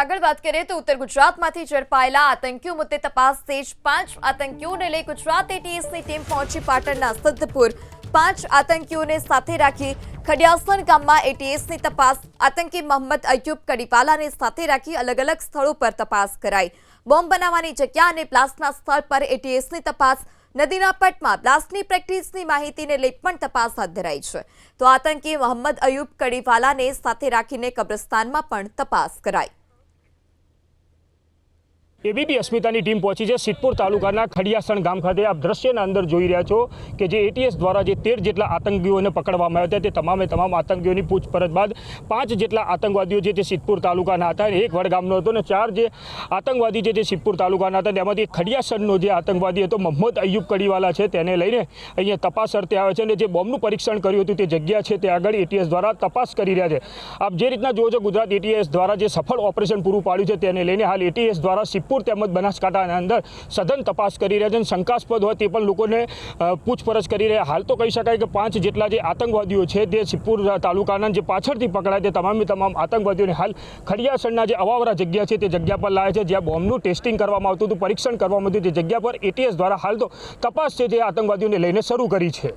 આગળ વાત કરીએ તો ઉત્તર ગુજરાતમાંથી ઝડપાયેલા આતંકીઓ મુદ્દે તપાસ તેજ 5 આતંકીઓને લઈ ગુજરાત એટીએસની ટીમ પહોંચી પાટણના સિદ્ધપુર 5 આતંકીઓને સાથે રાખી ખડિયાસણ ગામમાં એટીએસની તપાસ આતંકી મોહમ્મદ અય્યુબ કડીવાલાને સાથે રાખી અલગ અલગ સ્થળો પર તપાસ કરાઈ બોમ્બ બનાવવાની જગ્યા અને બ્લાસ્ટના સ્થળ પર એટીએસની તપાસ નદીના પટમાં બ્લાસ્ટની પ્રેક્ટિસની માહિતીને લઈ પણ તપાસ હાથ ધરાઈ છે તો આતંકી મોહમ્મદ અય્યુબ કડીવાલાને સાથે રાખીને કબ્રસ્તાનમાં પણ તપાસ કરાઈ એબીપી અસ્મિતાની ટીમ પહોંચી છે સિદ્ધપુર તાલુકાના ખડિયાસણ ગામ ખાતે આપ દ્રશ્યના અંદર જોઈ રહ્યા છો કે જે એટીએસ દ્વારા જે 13 જેટલા આતંકીઓને પકડવામાં આવ્યા હતા તે તમામે તમામ આતંકીઓની પૂછપરછ બાદ 5 જેટલા આતંકવાદીઓ જે તે સિદ્ધપુર તાલુકાના હતા એક વડગામનો હતો અને 4 જે આતંકવાદી જે સિદ્ધપુર તાલુકાના હતા તેમાંથી ખડિયાસણનો જે આતંકવાદી હતો મોહમ્મદ અય્યુબ કડીવાલા છે તેને લઈને અહીંયા તપાસ અર્થે આવે છે અને જે બોમ્બનું પરીક્ષણ કર્યું હતું તે જગ્યા છે તે આગળ એટીએસ દ્વારા તપાસ કરી રહ્યા છે આપ જે રીતના જુઓ છો ગુજરાત એટીએસ દ્વારા જે સફળ ઓપરેશન પૂરું પાડ્યું છે તેને લઈને હાલ એટીએસ દ્વારા સિદ્ધપુર તેમજ બનાસકાંઠાના અંદર સઘન તપાસ કરી રહ્યા છે અને શંકાસ્પદ હોય તે પણ લોકોને પૂછપરછ કરી રહ્યા હાલ તો કહી શકાય કે 5 જેટલા જે આતંકવાદીઓ છે તે સિદ્ધપુર તાલુકાના જે પાછળથી પકડાય તે તમામ આતંકવાદીઓને હાલ ખડિયાસણના જે અવાવરા જગ્યા છે તે જગ્યા પર લાવે છે જ્યાં બોમ્બનું ટેસ્ટિંગ કરવામાં આવતું હતું પરીક્ષણ કરવામાં આવતું તે જગ્યા પર એટીએસ દ્વારા હાલ તો તપાસ છે જે આતંકવાદીઓને લઈને શરૂ કરી છે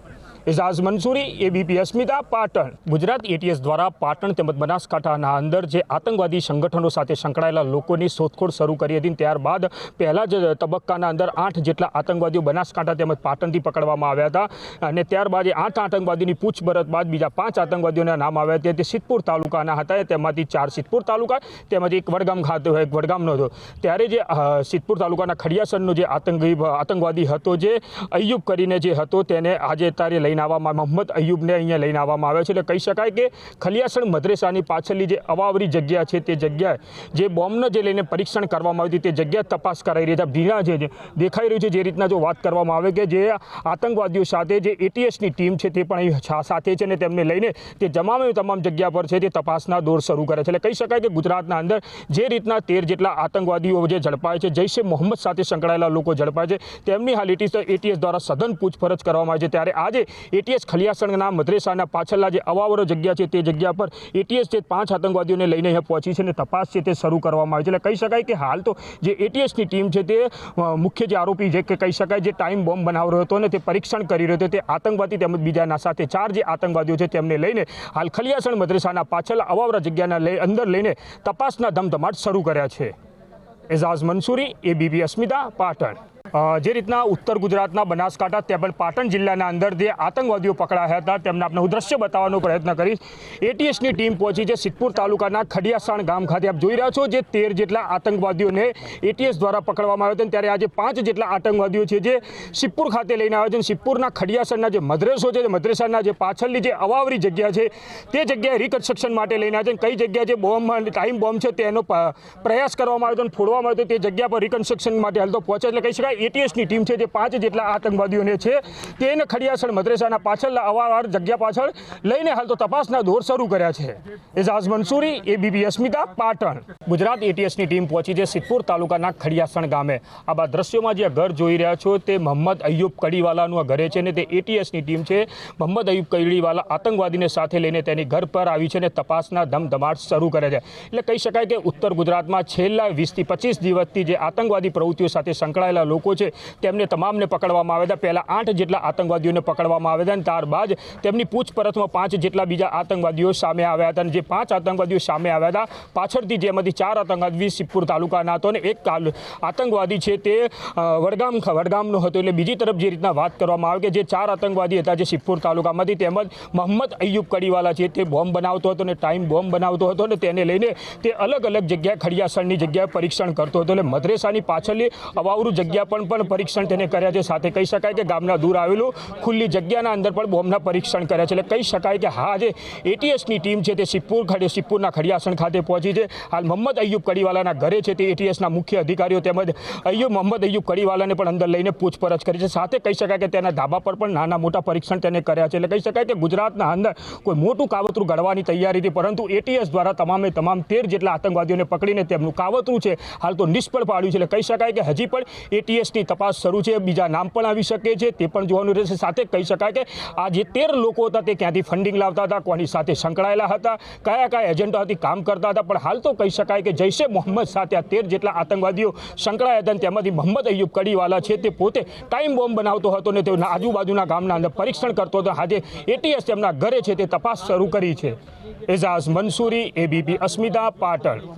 એઝાઝ મંસૂરી એબીપી અસ્મિતા પાટણ ગુજરાત એટીએસ દ્વારા પાટણ તેમજ બનાસકાંઠાના અંદર જે આતંકવાદી સંગઠનો સાથે સંકળાયેલા લોકોની શોધખોળ શરૂ કરી હતી ત્યારબાદ પહેલા જ તબક્કાના અંદર 8 જેટલા આતંકવાદીઓ બનાસકાંઠા તેમજ પાટણથી પકડવામાં આવ્યા હતા અને ત્યારબાદ 8 આતંકવાદીની પૂછપરછ બાદ બીજા 5 આતંકવાદીઓના નામ આવ્યા હતા તે સિદ્ધપુર તાલુકાના હતા તેમાંથી 4 સિદ્ધપુર તાલુકા તેમજ એક વડગામ ખાતે એક વડગામનો હતો ત્યારે જે સિદ્ધપુર તાલુકાના ખડિયાસણનો જે આતંકવાદી હતો જે અય્યુબ કરીને જે હતો તેને આજે તારે લઈને મોહમ્મદ અય્યુબને અહીંયા લઈને આવવામાં આવ્યો છે એટલે કહી શકાય કે ખલિયાસણ મદ્રેસાની પાછળની જે અવાવરી જગ્યા છે તે જગ્યાએ જે બોમ્બને જે લઈને પરીક્ષણ કરવામાં આવી હતી તે જગ્યા તપાસ કરાઈ રહી છે ભીના જે દેખાઈ રહ્યું છે જે રીતના જો વાત કરવામાં આવે કે જે આતંકવાદીઓ સાથે જે એટીએસની ટીમ છે તે પણ અહીં સાથે છે અને તેમને લઈને તે તમામ જગ્યા પર છે તે તપાસના દોર શરૂ કરે છે એટલે કહી શકાય કે ગુજરાતના અંદર જે રીતના 13 જેટલા આતંકવાદીઓ જે ઝડપાય છે જૈશે મોહમ્મદ સાથે સંકળાયેલા લોકો ઝડપાય છે તેમની હાલ એટીએસ દ્વારા સઘન પૂછપરછ કરવામાં આવે છે ત્યારે આજે એટીએસ ખલિયાસણના મદ્રેસાના પાછળના જે અવાવરો જગ્યા છે તે જગ્યા પર એટીએસ જે 5 આતંકવાદીઓને લઈને અહીંયા પહોંચી છે અને તપાસ છે તે શરૂ કરવામાં આવી છે એટલે કહી શકાય કે હાલ તો જે એટીએસની ટીમ છે તે મુખ્ય જે આરોપી છે કે કહી શકાય જે ટાઈમ બોમ્બ બનાવી રહ્યો હતો અને તે પરીક્ષણ કરી રહ્યો હતો તે આતંકવાદી તેમજ બીજાના સાથે 4 જે આતંકવાદીઓ છે તેમને લઈને હાલ ખલિયાસણ મદ્રેસાના પાછળ અવાવરા જગ્યાના અંદર લઈને તપાસના ધમધમાટ શરૂ કર્યા છે એઝાઝ મંસૂરી એબીપી અસ્મિતા પાટણ જે રીતના ઉત્તર ગુજરાતના બનાસકાંઠા તેમજ પાટણ જિલ્લાના અંદર જે આતંકવાદીઓ પકડાયા હતા તેમને આપણે હું દ્રશ્ય બતાવવાનો પ્રયત્ન કરીશ એટીએસની ટીમ પહોંચી છે સિદ્ધપુર તાલુકાના ખડિયાસણ ગામ ખાતે આપ જોઈ રહ્યા છો જે 13 જેટલા આતંકવાદીઓને એટીએસ દ્વારા પકડવામાં આવ્યા હતા ત્યારે આજે 5 જેટલા આતંકવાદીઓ છે જે સિદ્ધપુર ખાતે લઈને આવ્યા છે અને સિદ્ધપુરના ખડિયાસણના જે મદ્રેસો છે મદ્રેસાના જે પાછળની જે અવાવરી જગ્યા છે તે જગ્યાએ રિકન્સ્ટ્રક્શન માટે લઈને આવ્યા છે કઈ જગ્યાએ જે બોમ્બ ટાઈમ બોમ્બ છે તેનો પ્રયાસ કરવામાં આવ્યો અને ફોડવામાં આવ્યો તે જગ્યા પર રિકન્સ્ટ્રક્શન માટે હાલ તો પહોંચે એટલે કહી શકાય એટીએસની ટીમ છે જે 5 જેટલા આતંકવાદીઓને છે તેને ખડિયાસણ મદ્રેસાના પાછળના અવાવર જગ્યા પાછળ લઈને હાલ તો તપાસના દોર શરૂ કર્યા છે એઝાઝ મંસૂરી એબીપી અસ્મિતા પાટણ ગુજરાત એટીએસની ટીમ પહોંચી છે સિદ્ધપુર તાલુકાના ખડિયાસણ ગામે આ દ્રશ્યોમાં જે ઘર જોઈ રહ્યા છો તે મોહમ્મદ અય્યુબ કડીવાલાનું આ ઘરે છે ને તે એટીએસની ટીમ છે મોહમ્મદ અય્યુબ કડીવાલા આતંકવાદીને સાથે લઈને તેની ઘર પર આવી છે અને તપાસના ધમધમાટ શરૂ કરે છે એટલે કહી શકાય કે ઉત્તર ગુજરાતમાં છેલ્લા 20 થી 25 દિવસથી જે આતંકવાદી પ્રવૃત્તિઓ સાથે સંકળાયેલા લોકો છે તેમને તમામને પકડવામાં આવ્યા હતા પહેલા 8 જેટલા આતંકવાદીઓને પકડવામાં આવ્યા હતા અને ત્યારબાદ તેમની પૂછપરછમાં 5 જેટલા બીજા આતંકવાદીઓ સામે આવ્યા હતા અને જે 5 આતંકવાદીઓ સામે આવ્યા હતા પાછળથી જેમાંથી 4 આતંકવાદી સિદ્ધપુર તાલુકાના હતો અને એક આતંકવાદી છે તે વડગામનો હતો એટલે બીજી તરફ જે રીતના વાત કરવામાં આવે કે જે 4 આતંકવાદી હતા જે સિદ્ધપુર તાલુકામાંથી તેમજ મોહમ્મદ અય્યુબ કડીવાલા છે તે બોમ્બ બનાવતો હતો અને ટાઈમ બોમ્બ બનાવતો હતો અને તેને લઈને તે અલગ અલગ જગ્યાએ ખડિયાસણની જગ્યાએ પરીક્ષણ કરતો હતો એટલે મદ્રેસાની પાછળની અવાવરું જગ્યા પણ પરીક્ષણ તેને કર્યા છે સાથે કહી શકાય કે ગામના દૂર આવેલું ખુલ્લી જગ્યાના અંદર પણ બોમ્બના પરીક્ષણ કર્યા છે એટલે કહી શકાય કે હા જે એટીએસની ટીમ છે તે સિદ્ધપુરના ખડિયાસણ ખાતે પહોંચી છે હાલ મોહમ્મદ અય્યુબ કડીવાલાના ઘરે છે તે એટીએસના મુખ્ય અધિકારીઓ તેમજ મોહમ્મદ અય્યુબ કડીવાલાને પણ અંદર લઈને પૂછપરછ કરી છે સાથે કહી શકાય કે તેના ધાબા પર પણ નાના મોટા પરીક્ષણ તેને કર્યા છે એટલે કહી શકાય કે ગુજરાતના અંદર કોઈ મોટું કાવતરું ઘડવાની તૈયારી હતી પરંતુ એટીએસ દ્વારા તમામ 13 જેટલા આતંકવાદીઓને પકડીને તેમનું કાવતરું છે હાલ તો નિષ્ફળ પાડ્યું છે એટલે કહી શકાય કે હજી પણ એટીએસ એટીએસની તપાસ શરૂ છે. બીજા નામ પણ આવી શકે છે, તે પણ જોવાનું રહેશે. સાથે કહી શકાય કે આ જે 13 લોકો હતા તે ક્યાંથી ફંડિંગ લાવતા હતા, કોની સાથે સંકળાયેલા હતા, કયા કયા એજન્ટોથી કામ કરતા હતા. પણ હાલ તો કહી શકાય કે જૈશે મોહમ્મદ સાથે આ 13 જેટલા આતંકવાદીઓ સંકળાયા હતા. તેમાંથી મોહમ્મદ અય્યુબ કડીવાલા છે તે પોતે ટાઈમ બોમ્બ બનાવતો હતો ને તેના આજુબાજુના ગામના અંદર પરીક્ષણ કરતો હતો. આજે એટીએસ તેમના ઘરે છે તે તપાસ શરૂ કરી છે. એઝાઝ મંસૂરી, ABP અસ્મિતા, પાટણ.